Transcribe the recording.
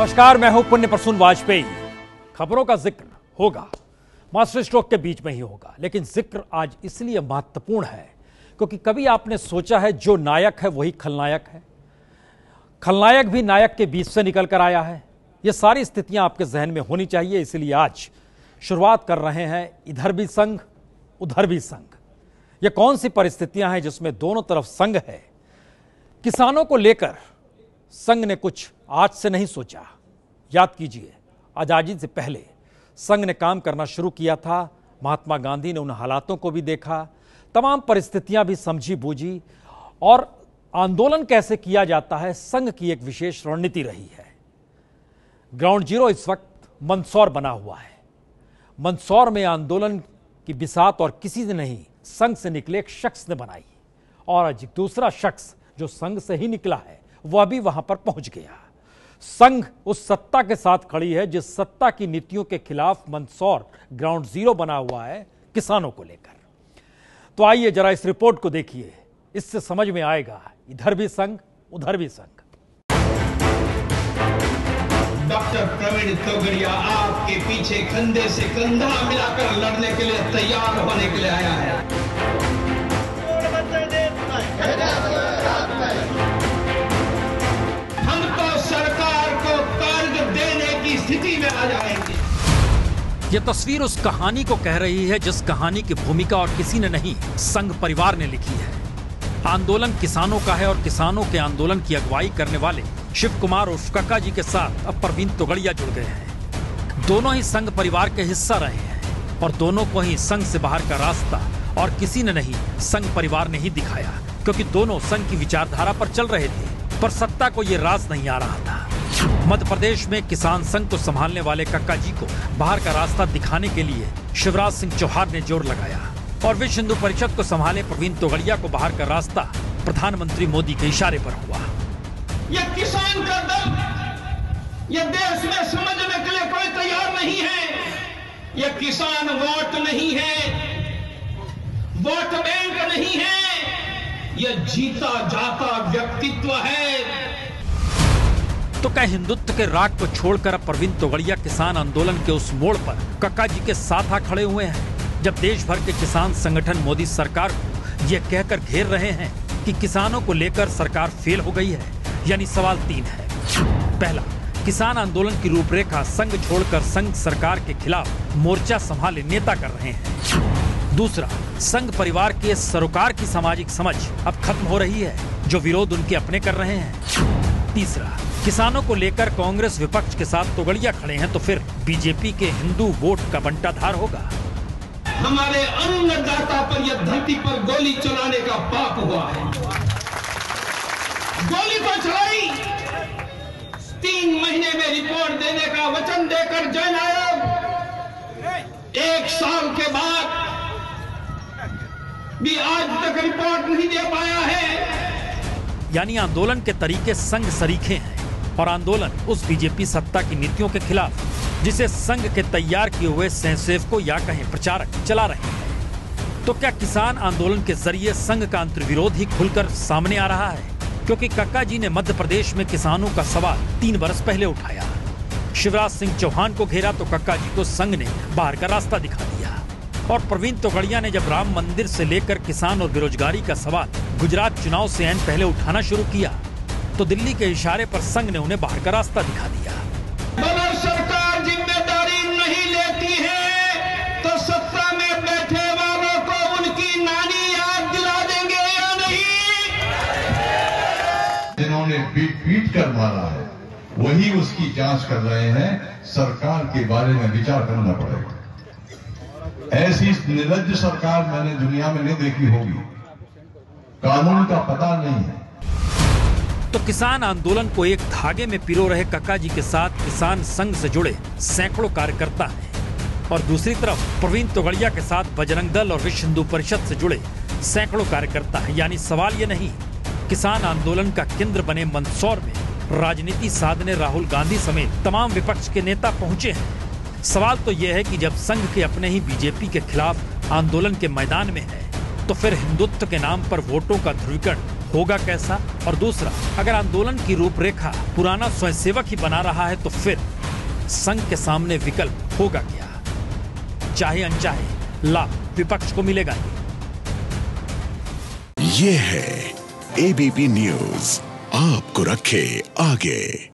नमस्कार, मैं हूं पुण्य प्रसून वाजपेयी। खबरों का जिक्र होगा, मास्टर स्ट्रोक के बीच में ही होगा, लेकिन जिक्र आज इसलिए महत्वपूर्ण है क्योंकि कभी आपने सोचा है जो नायक है वही खलनायक है, खलनायक भी नायक के बीच से निकल कर आया है। ये सारी स्थितियां आपके जहन में होनी चाहिए, इसलिए आज शुरुआत कर रहे हैं इधर भी संघ उधर भी संघ। ये कौन सी परिस्थितियां हैं जिसमें दोनों तरफ संघ है। किसानों को लेकर संघ ने कुछ आज से नहीं सोचा। याद कीजिए, आजादी से पहले संघ ने काम करना शुरू किया था। महात्मा गांधी ने उन हालातों को भी देखा, तमाम परिस्थितियां भी समझी बूझी, और आंदोलन कैसे किया जाता है संघ की एक विशेष रणनीति रही है। ग्राउंड जीरो इस वक्त मंदसौर बना हुआ है। मंदसौर में आंदोलन की बिसात और किसी ने नहीं, संघ से निकले एक शख्स ने बनाई, और आज दूसरा शख्स जो संघ से ही निकला है वह भी वहां पर पहुंच गया। संघ उस सत्ता के साथ खड़ी है जिस सत्ता की नीतियों के खिलाफ मंदसौर ग्राउंड जीरो बना हुआ है किसानों को लेकर। तो आइए जरा इस रिपोर्ट को देखिए, इससे समझ में आएगा इधर भी संघ उधर भी संघ। डॉक्टर प्रवीण तोगड़िया आपके पीछे कंधे से कंधा मिलाकर लड़ने के लिए तैयार होने के लिए आया है। हम तो सरकार को कर्ज देने की स्थिति में आ जाएंगे। यह तस्वीर उस कहानी को कह रही है जिस कहानी की भूमिका और किसी ने नहीं, संघ परिवार ने लिखी है। आंदोलन किसानों का है और किसानों के आंदोलन की अगुवाई करने वाले शिव कुमार उर्फ कक्का जी के साथ अब प्रवीण तोगड़िया जुड़ गए हैं। दोनों ही संघ परिवार के हिस्सा रहे हैं और दोनों को ही संघ से बाहर का रास्ता और किसी ने नहीं, संघ परिवार ने ही दिखाया, क्योंकि दोनों संघ की विचारधारा पर चल रहे थे, पर सत्ता को यह राज नहीं आ रहा था। मध्य प्रदेश में किसान संघ को संभालने वाले कक्का जी को बाहर का रास्ता दिखाने के लिए शिवराज सिंह चौहान ने जोर लगाया, और विश्व हिंदू परिषद को संभाले प्रवीण तोगड़िया को बाहर का रास्ता प्रधानमंत्री मोदी के इशारे पर हुआ। यह किसान का दर्द यह देश में समझने के लिए कोई तैयार नहीं है। यह किसान वोट नहीं है, वोट बैंक नहीं है, यह जीता जाता व्यक्तित्व है। तो क्या हिंदुत्व के राग को छोड़कर अब प्रवीण तोगड़िया किसान आंदोलन के उस मोड़ पर कक्का जी के साथ आ खड़े हुए हैं, जब देश भर के किसान संगठन मोदी सरकार को यह कहकर घेर रहे हैं कि किसानों को लेकर सरकार फेल हो गई है। यानी सवाल 3 है। पहला, किसान आंदोलन की रूपरेखा संघ छोड़कर संघ सरकार के खिलाफ मोर्चा संभाले नेता कर रहे हैं। दूसरा, संघ परिवार के सरोकार की सामाजिक समझ अब खत्म हो रही है, जो विरोध उनके अपने कर रहे हैं। तीसरा, किसानों को लेकर कांग्रेस विपक्ष के साथ तोगड़िया खड़े हैं, तो फिर बीजेपी के हिंदू वोट का बंटाधार होगा। हमारे अन्नदाता पर यह धरती पर गोली चलाने का पाप हुआ है। गोली तो चलाई, 3 महीने में रिपोर्ट देने का वचन देकर जन आयोग 1 साल के बाद भी आज तक रिपोर्ट नहीं दे पाया है। यानी आंदोलन के तरीके संघ सरीखे हैं और आंदोलन उस बीजेपी सत्ता की नीतियों के खिलाफ जिसे संघ के तैयार किए हुए सहसेवकों या कहें प्रचारक चला रहे हैं। तो क्या किसान आंदोलन के जरिए संघ का अंतर्विरोध ही खुलकर सामने आ रहा है? क्योंकि कक्का जी ने मध्य प्रदेश में किसानों का सवाल 3 बरस पहले उठाया, शिवराज सिंह चौहान को घेरा तो कक्का जी को संघ ने बाहर का रास्ता दिखा दिया, और प्रवीण तोगड़िया ने जब राम मंदिर से लेकर किसान और बेरोजगारी का सवाल गुजरात चुनाव से ऐन पहले उठाना शुरू किया, तो दिल्ली के इशारे पर संघ ने उन्हें बाहर का रास्ता दिखा दिया। अगर सरकार जिम्मेदारी नहीं लेती है तो सत्ता में बैठे वालों को उनकी नानी याद दिला देंगे या नहीं? जिन्होंने पीट कर मारा है वही उसकी जांच कर रहे हैं। सरकार के बारे में विचार करना पड़ेगा। ऐसी निर्लज्ज सरकार मैंने दुनिया में नहीं देखी होगी। कानून का पता नहीं है। तो किसान आंदोलन को एक धागे में पिरो रहे कक्का जी के साथ किसान संघ से जुड़े सैकड़ों कार्यकर्ता हैं, और दूसरी तरफ प्रवीण तोगड़िया के साथ बजरंग दल और विश्व हिंदू परिषद से जुड़े सैकड़ों कार्यकर्ता हैं। यानी सवाल ये नहीं, किसान आंदोलन का केंद्र बने मंदसौर में राजनीति साधने राहुल गांधी समेत तमाम विपक्ष के नेता पहुंचे हैं। सवाल तो यह है कि जब संघ के अपने ही बीजेपी के खिलाफ आंदोलन के मैदान में है, तो फिर हिंदुत्व के नाम पर वोटों का ध्रुवीकरण होगा कैसा? और दूसरा, अगर आंदोलन की रूपरेखा पुराना स्वयंसेवक ही बना रहा है तो फिर संघ के सामने विकल्प होगा क्या? चाहे अनचाहे लाभ विपक्ष को मिलेगा ही। ये है एबीपी न्यूज, आपको रखे आगे।